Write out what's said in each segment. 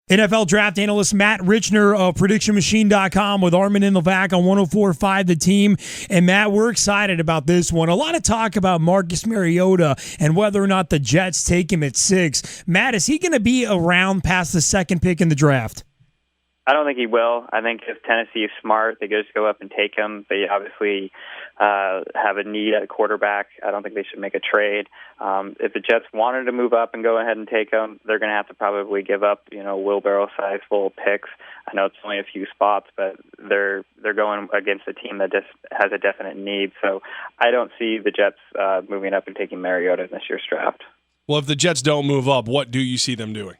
NFL draft analyst Matt Richner of PredictionMachine.com with Armen Levack on 104.5 The Team. And Matt, we're excited about this one. A lot of talk about Marcus Mariota and whether or not the Jets take him at 6. Matt, is he going to be around past the second pick in the draft? I don't think he will. I think if Tennessee is smart, they just go up and take him. They obviously have a need at quarterback. I don't think they should make a trade. If the Jets wanted to move up and go ahead and take him, they're going to have to probably give up, wheelbarrow-size full picks. I know it's only a few spots, but they're going against a team that just has a definite need. So I don't see the Jets moving up and taking Mariota in this year's draft. Well, if the Jets don't move up, what do you see them doing?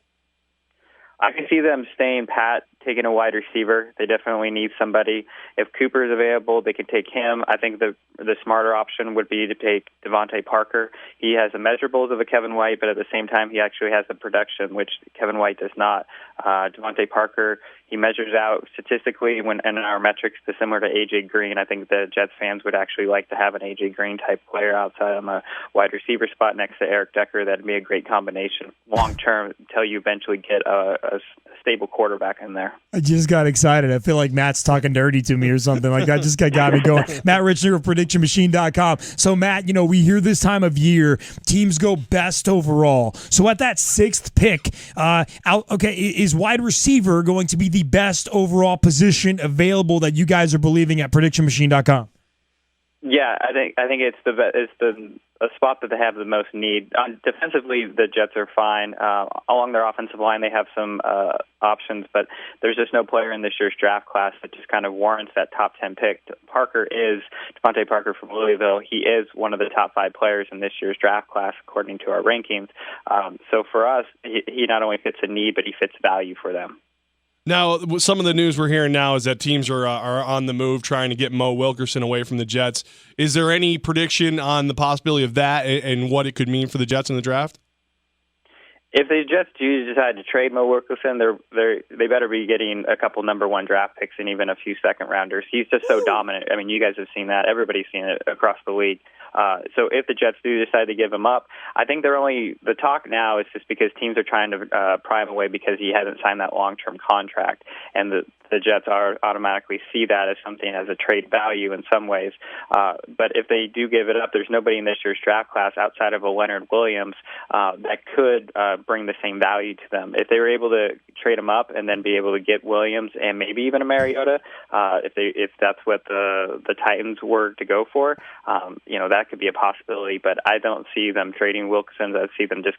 I can see them staying pat, taking a wide receiver. They definitely need somebody. If Cooper's available, they can take him. I think the smarter option would be to take Devontae Parker. He has the measurables of a Kevin White, but at the same time, he actually has the production, which Kevin White does not. Devontae Parker, he measures out statistically in our metrics similar to A.J. Green. I think the Jets fans would actually like to have an A.J. Green-type player outside on the wide receiver spot next to Eric Decker. That'd be a great combination long-term until you eventually get a stable quarterback in there. I just got excited. I feel like Matt's talking dirty to me or something. Like that just got me going. Matt Richner of PredictionMachine.com. So, Matt, we hear this time of year, teams go best overall. So at that 6th pick, is wide receiver going to be the best overall position available that you guys are believing at PredictionMachine.com? Yeah, I think it's a spot that they have the most need. Defensively, the Jets are fine. Along their offensive line, they have some options, but there's just no player in this year's draft class that just kind of warrants that top 10 pick. Devontae Parker from Louisville, he is one of the top 5 players in this year's draft class, according to our rankings. So for us, he not only fits a need, but he fits value for them. Now, some of the news we're hearing now is that teams are on the move trying to get Mo Wilkerson away from the Jets. Is there any prediction on the possibility of that and what it could mean for the Jets in the draft? If the Jets do decide to trade Mo Wilkerson, they better be getting a couple number 1 draft picks and even a few second-rounders. He's just so dominant. I mean, you guys have seen that. Everybody's seen it across the league. So if the Jets do decide to give him up, I think the talk now is just because teams are trying to pry him away because he hasn't signed that long-term contract, and the Jets automatically see that as something as a trade value in some ways. But if they do give it up, there's nobody in this year's draft class outside of a Leonard Williams that could bring the same value to them. If they were able to trade him up and then be able to get Williams and maybe even a Mariota, if that's what the Titans were to go for, that could be a possibility. But I don't see them trading Wilkerson. I see them this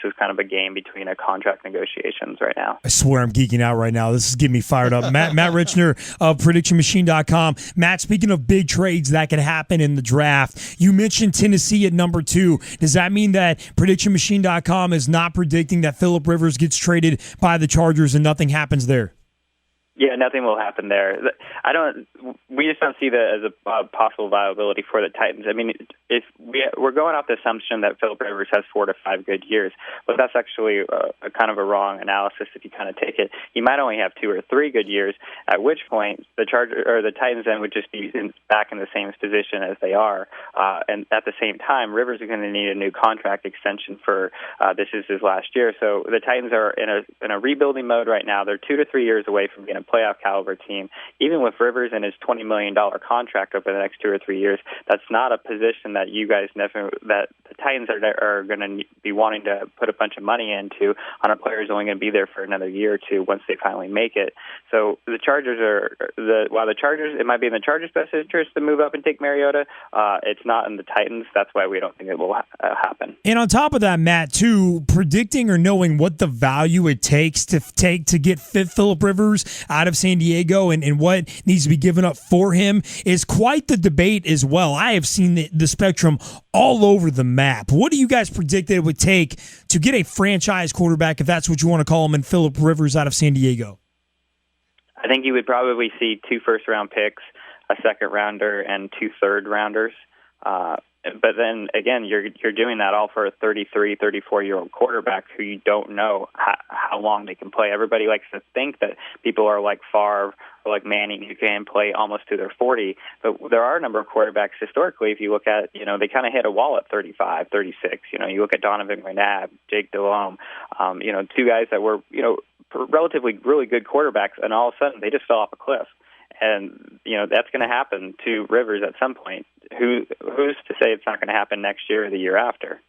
is kind of a game between a contract negotiations right now. I swear I'm geeking out right now. This is getting me fired up. Matt Richner of PredictionMachine.com. Matt, speaking of big trades that could happen in the draft, you mentioned Tennessee at number 2. Does that mean that PredictionMachine.com is not predicting that Phillip Rivers gets traded by the Chargers and nothing happens there? Yeah, nothing will happen there. We just don't see that as a possible viability for the Titans. I mean, if we're going off the assumption that Phillip Rivers has 4 to 5 good years, but that's actually a kind of a wrong analysis if you kind of take it. He might only have 2 or 3 good years, at which point the Titans then would just be back in the same position as they are. And at the same time, Rivers is going to need a new contract extension for this is his last year. So the Titans are in a rebuilding mode right now. They're 2 to 3 years away from being a playoff caliber team. Even with Rivers and his $20 million contract over the next 2 or 3 years, that's not a position that you guys that the Titans are going to be wanting to put a bunch of money into on a player who's only going to be there for another year or two once they finally make it. So the Chargers it might be in the Chargers' best interest to move up and take Mariota. It's not in the Titans. That's why we don't think it will happen. And on top of that, Matt, too, predicting or knowing what the value it takes to get Phillip Rivers out of San Diego and what needs to be given up for him is quite the debate as well. I have seen the spectrum all over the map. What do you guys predict that it would take to get a franchise quarterback, if that's what you want to call him, and Phillip Rivers out of San Diego? I think you would probably see 2 first-round picks, a second-rounder, and 2 third-rounders. But then, again, you're doing that all for a 33, 34-year-old quarterback who you don't know how long they can play. Everybody likes to think that people are like Favre or like Manning who can play almost to their 40. But there are a number of quarterbacks historically, if you look at, they kind of hit a wall at 35, 36. You look at Donovan McNabb, Jake Delhomme, 2 guys that were, relatively really good quarterbacks, and all of a sudden they just fell off a cliff. And that's going to happen to Rivers at some point. Who's to say it's not going to happen next year or the year after?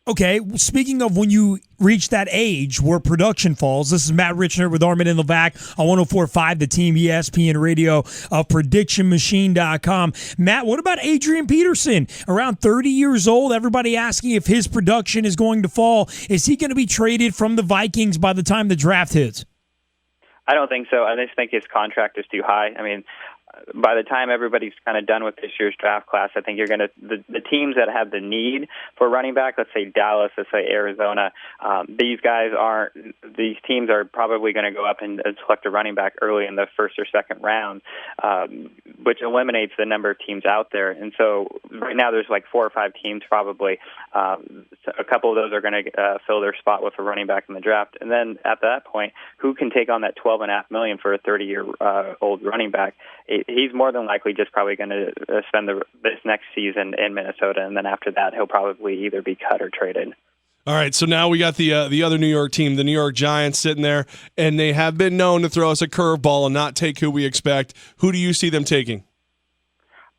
Okay, speaking of when you reach that age where production falls, this is Matt Richner with Armen Levack on 104.5, the Team ESPN Radio of PredictionMachine.com. Matt, what about Adrian Peterson? Around 30 years old, everybody asking if his production is going to fall. Is he going to be traded from the Vikings by the time the draft hits? I don't think so. I just think his contract is too high. I mean, by the time everybody's kind of done with this year's draft class, I think you're going to the teams that have the need for running back, let's say Dallas, let's say Arizona, these teams are probably going to go up and select a running back early in the first or second round, which eliminates the number of teams out there. And so right now there's like 4 or 5 teams probably. A couple of those are going to fill their spot with a running back in the draft. And then at that point, who can take on that $12.5 million for a 30-year-old running back? He's more than likely just probably going to spend this next season in Minnesota, and then after that, he'll probably either be cut or traded. All right, so now we got the other New York team, the New York Giants, sitting there, and they have been known to throw us a curveball and not take who we expect. Who do you see them taking?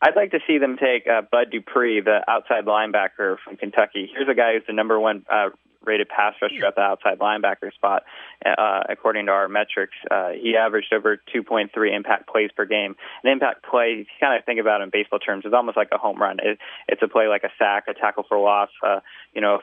I'd like to see them take Bud Dupree, the outside linebacker from Kentucky. Here's a guy who's the number one rated pass rusher at the outside linebacker spot, according to our metrics. He averaged over 2.3 impact plays per game. An impact play, if you kind of think about it in baseball terms, is almost like a home run. It's a play like a sack, a tackle for loss, a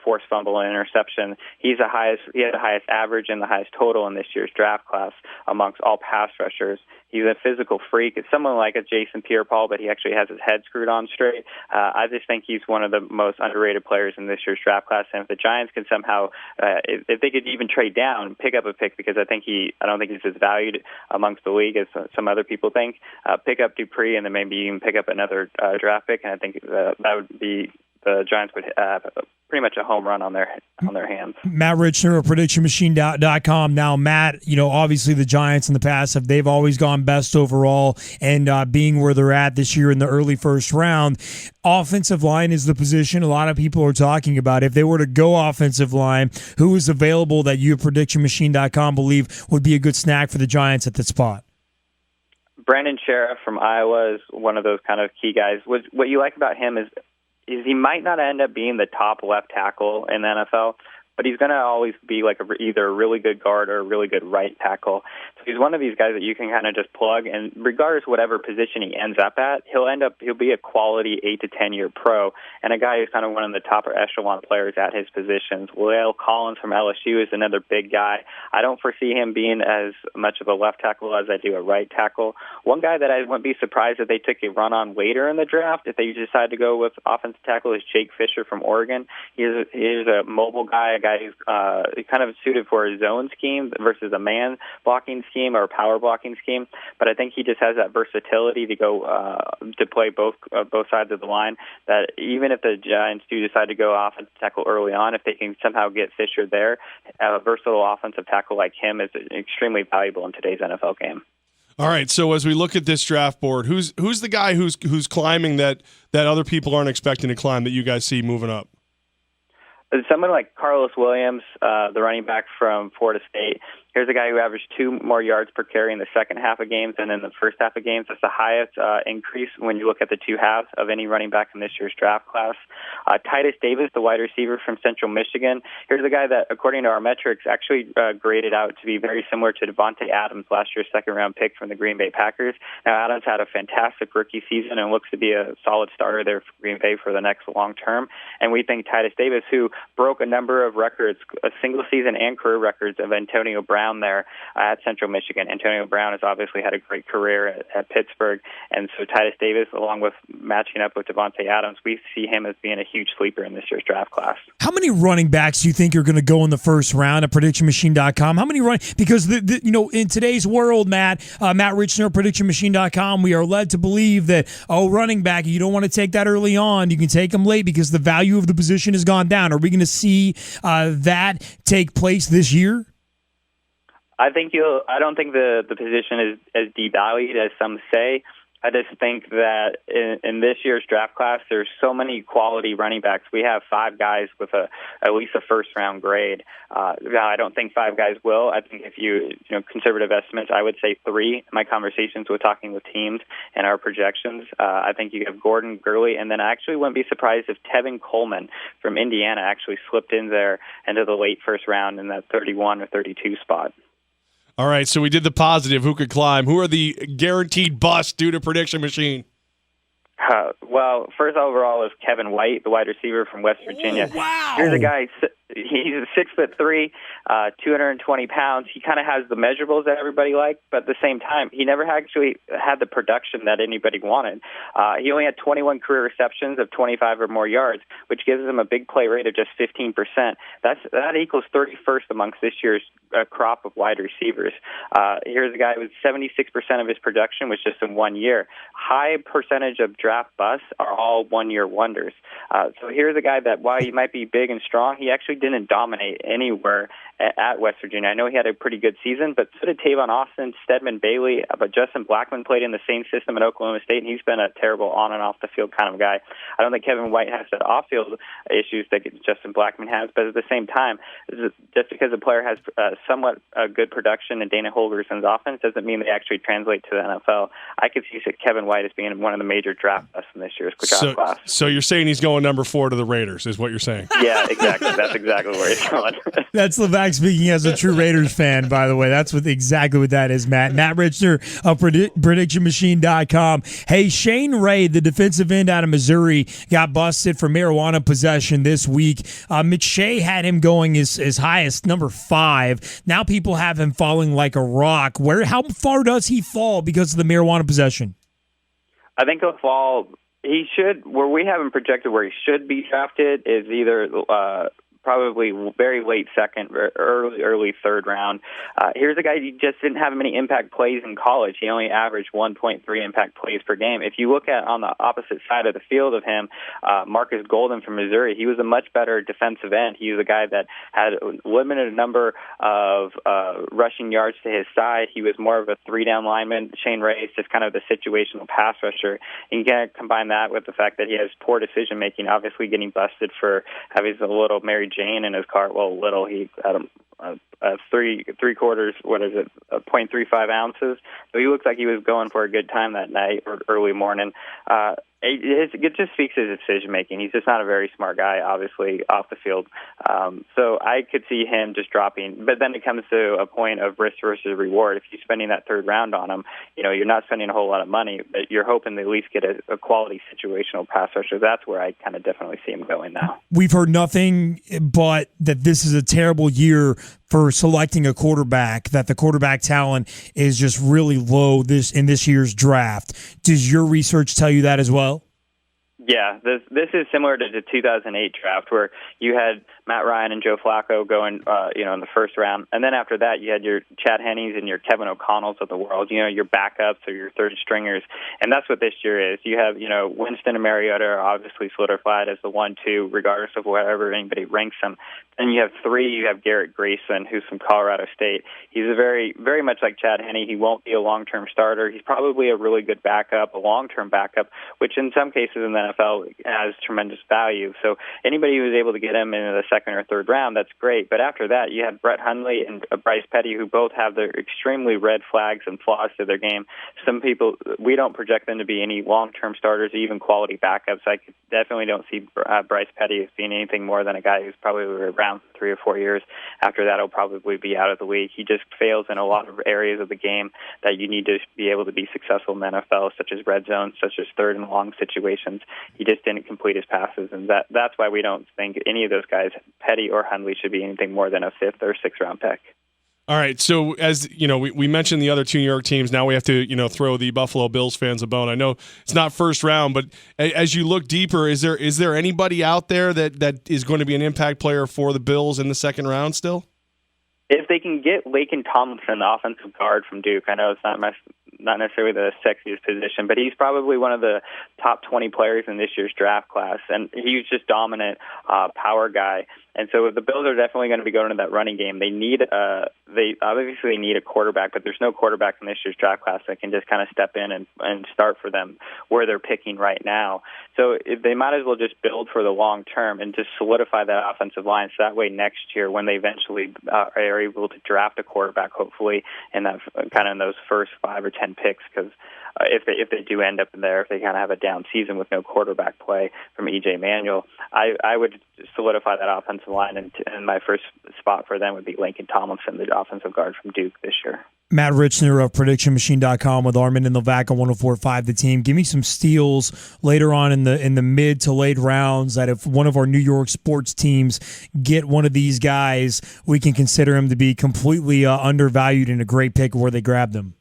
forced fumble, and interception. He had the highest average and the highest total in this year's draft class amongst all pass rushers. He's a physical freak. It's someone like a Jason Pierre-Paul, but he actually has his head screwed on straight. I just think he's one of the most underrated players in this year's draft class. And if the Giants can somehow, if they could even trade down, pick up a pick, because I don't think he's as valued amongst the league as some other people think. Pick up Dupree, and then maybe even pick up another draft pick. And I think that would be, the Giants would have pretty much a home run on their hands. Matt Richner of PredictionMachine.com. Now, Matt, obviously the Giants in the past they've always gone best overall, and being where they're at this year in the early first round, offensive line is the position a lot of people are talking about. If they were to go offensive line, who is available that you at PredictionMachine.com believe would be a good snack for the Giants at that spot? Brandon Sheriff from Iowa is one of those kind of key guys. What you like about him is he might not end up being the top left tackle in the NFL, but he's going to always be like either a really good guard or a really good right tackle. So he's one of these guys that you can kind of just plug, and regardless of whatever position he ends up at, he'll be a quality 8 to 10 year pro, and a guy who's kind of one of the top echelon players at his positions. La'el Collins from LSU is another big guy. I don't foresee him being as much of a left tackle as I do a right tackle. One guy that I wouldn't be surprised if they took a run on later in the draft, if they decide to go with offensive tackle, is Jake Fisher from Oregon. He's a mobile guy, who's kind of suited for a zone scheme versus a man blocking scheme or a power blocking scheme. But I think he just has that versatility to go to play both sides of the line. That even if the Giants do decide to go offensive tackle early on, if they can somehow get Fisher there, a versatile offensive tackle like him is extremely valuable in today's NFL game. All right, so as we look at this draft board, who's the guy who's climbing that other people aren't expecting to climb that you guys see moving up? Someone like Carlos Williams, the running back from Florida State. Here's a guy who averaged 2 more yards per carry in the second half of games than in the first half of games. That's the highest increase when you look at the 2 halves of any running back in this year's draft class. Titus Davis, the wide receiver from Central Michigan. Here's a guy that, according to our metrics, actually graded out to be very similar to Devontae Adams, last year's second-round pick from the Green Bay Packers. Now, Adams had a fantastic rookie season and looks to be a solid starter there for Green Bay for the next long term. And we think Titus Davis, who broke a number of records, single-season and career records of Antonio Brown there at Central Michigan. Antonio Brown has obviously had a great career at Pittsburgh, and so Titus Davis, along with matching up with Devontae Adams, we see him as being a huge sleeper in this year's draft class. How many running backs do you think are going to go in the first round at PredictionMachine.com? How many because in today's world, Matt Richner, PredictionMachine.com, we are led to believe that running back, you don't want to take that early on. You can take them late because the value of the position has gone down. Are we going to see that take place this year? I don't think the position is as devalued as some say. I just think that in this year's draft class, there's so many quality running backs. We have 5 guys with at least a first-round grade. Now, I don't think 5 guys will. I think if you conservative estimates, I would say 3 in my conversations with talking with teams and our projections. I think you have Gordon, Gurley, and then I actually wouldn't be surprised if Tevin Coleman from Indiana actually slipped in there into the late first round in that 31 or 32 spot. All right, so we did the positive. Who could climb? Who are the guaranteed busts due to prediction machine? Well, first overall is Kevin White, the wide receiver from West Virginia. Oh, wow. Here's a guy, he's 6'3", 220 pounds. He kind of has the measurables that everybody liked, but at the same time, he never actually had the production that anybody wanted. He only had 21 career receptions of 25 or more yards, which gives him a big play rate of just 15%. That equals 31st amongst this year's crop of wide receivers. Here's a guy with 76% of his production was just in 1 year. High percentage of draft busts are all one-year wonders. So here's a guy that, while he might be big and strong, he actually didn't dominate anywhere at West Virginia. I know he had a pretty good season, but so did Tavon Austin, Stedman Bailey, but Justin Blackmon played in the same system at Oklahoma State, and he's been a terrible on and off the field kind of guy. I don't think Kevin White has the off-field issues that Justin Blackmon has, but at the same time, just because a player has somewhat good production in Dana Holgerson's offense doesn't mean they actually translate to the NFL. I could see Kevin White as being one of the major draft busts in this year's draft class. So you're saying he's going number 4 to the Raiders, is what you're saying? Yeah, exactly. That's exactly where he's going. That's Levack speaking as a true Raiders fan, by the way. That's exactly what that is, Matt. Matt Richner of PredictionMachine.com. Hey, Shane Ray, the defensive end out of Missouri, got busted for marijuana possession this week. McShay had him going as high as number 5. Now people have him falling like a rock. How far does he fall because of the marijuana possession? I think he'll fall. He should. Where we have him projected where he should be drafted is either probably very late second, early third round. Here's a guy who just didn't have many impact plays in college. He only averaged 1.3 impact plays per game. If you look at on the opposite side of the field of him, Marcus Golden from Missouri, he was a much better defensive end. He was a guy that had a limited number of rushing yards to his side. He was more of a 3-down lineman. Shane Ray is just kind of the situational pass rusher. And you can combine that with the fact that he has poor decision making, obviously getting busted for having a little Mary Jane in his car. Well, little, he had three quarters, 0.35 ounces. So he looks like he was going for a good time that night or early morning. It just speaks to his decision making. He's just not a very smart guy, obviously, off the field. So I could see him just dropping. But then it comes to a point of risk versus reward. If you're spending that third round on him, you're not spending a whole lot of money, but you're hoping to at least get a quality situational pass rusher. That's where I kind of definitely see him going now. We've heard nothing but that this is a terrible year for selecting a quarterback, that the quarterback talent is just really low in this year's draft. Does your research tell you that as well? Yeah, this is similar to the 2008 draft where you had Matt Ryan and Joe Flacco going, in the first round, and then after that you had your Chad Henneys and your Kevin O'Connells of the world, your backups or your third stringers, and that's what this year is. You have, Winston and Mariota are obviously solidified as the 1-2, regardless of wherever anybody ranks them. And you have 3. You have Garrett Grayson, who's from Colorado State. He's a very, very much like Chad Henne. He won't be a long-term starter. He's probably a really good backup, a long-term backup, which in some cases in the NFL has tremendous value. So anybody who is able to get him into the second or third round, that's great. But after that, you have Brett Hundley and Bryce Petty, who both have their extremely red flags and flaws to their game. Some people, we don't project them to be any long-term starters or even quality backups. I definitely don't see Bryce Petty as being anything more than a guy who's probably around 3 or 4 years. After that, he'll probably be out of the league. He just fails in a lot of areas of the game that you need to be able to be successful in the NFL, such as red zone, such as third and long situations. He just didn't complete his passes, and that's why we don't think any of those guys, Petty or Hundley, should be anything more than a 5th or 6th round pick. All right, so as you know, we mentioned the other 2 New York teams. Now we have to throw the Buffalo Bills fans a bone. I know it's not first round, but as you look deeper, is there anybody out there that is going to be an impact player for the Bills in the second round still? If they can get Laken Tomlinson, the offensive guard from Duke, I know it's not necessarily the sexiest position, but he's probably one of the top 20 players in this year's draft class, and he's just dominant power guy. And so the Bills are definitely going to be going to that running game. They obviously need a quarterback, but there's no quarterback in this year's draft class that can just kind of step in and start for them where they're picking right now. So they might as well just build for the long term and just solidify that offensive line. So that way next year, when they eventually are able to draft a quarterback, hopefully in that kind of in those first 5 or 10 picks, because if they do end up in there, if they kind of have a down season with no quarterback play from E.J. Manuel, I would solidify that offensive line, and my first spot for them would be Lincoln Tomlinson, the offensive guard from Duke this year. Matt Richner of PredictionMachine.com with Armen and Levack on 104.5 The Team. Give me some steals later on in the mid to late rounds that if one of our New York sports teams get one of these guys, we can consider him to be completely undervalued and a great pick where they grabbed him.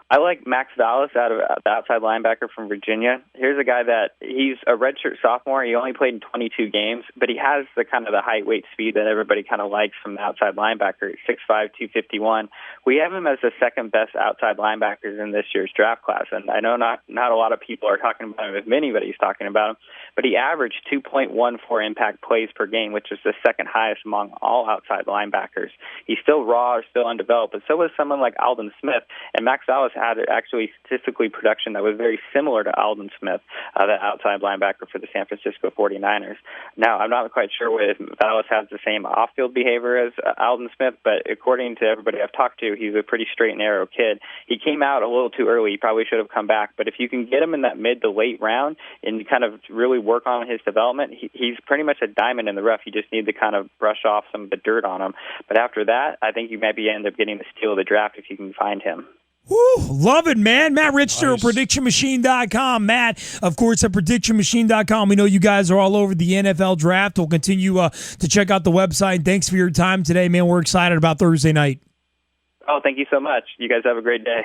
I like Max Vallis out of the outside linebacker from Virginia. Here's a guy that he's a redshirt sophomore. He only played in 22 games, but he has the kind of the height, weight, speed that everybody kind of likes from the outside linebacker. 6'5", 251. We have him as the second best outside linebackers in this year's draft class, and I know not a lot of people are talking about him as many, but he's talking about him. But he averaged 2.14 impact plays per game, which is the second highest among all outside linebackers. He's still raw or still undeveloped, but so was someone like Aldon Smith, and Max Vallis had actually statistically production that was very similar to Aldon Smith, the outside linebacker for the San Francisco 49ers. Now, I'm not quite sure if Vallis has the same off-field behavior as Aldon Smith, but according to everybody I've talked to, he's a pretty straight and narrow kid. He came out a little too early. He probably should have come back, but if you can get him in that mid to late round and kind of really work on his development, he's pretty much a diamond in the rough. You just need to kind of brush off some of the dirt on him. But after that, I think you maybe end up getting the steal of the draft if you can find him. Woo, love it, man. Matt Richner of PredictionMachine.com. Matt, of course, at PredictionMachine.com. We know you guys are all over the NFL draft. We'll continue to check out the website. Thanks for your time today, man. We're excited about Thursday night. Oh, thank you so much. You guys have a great day.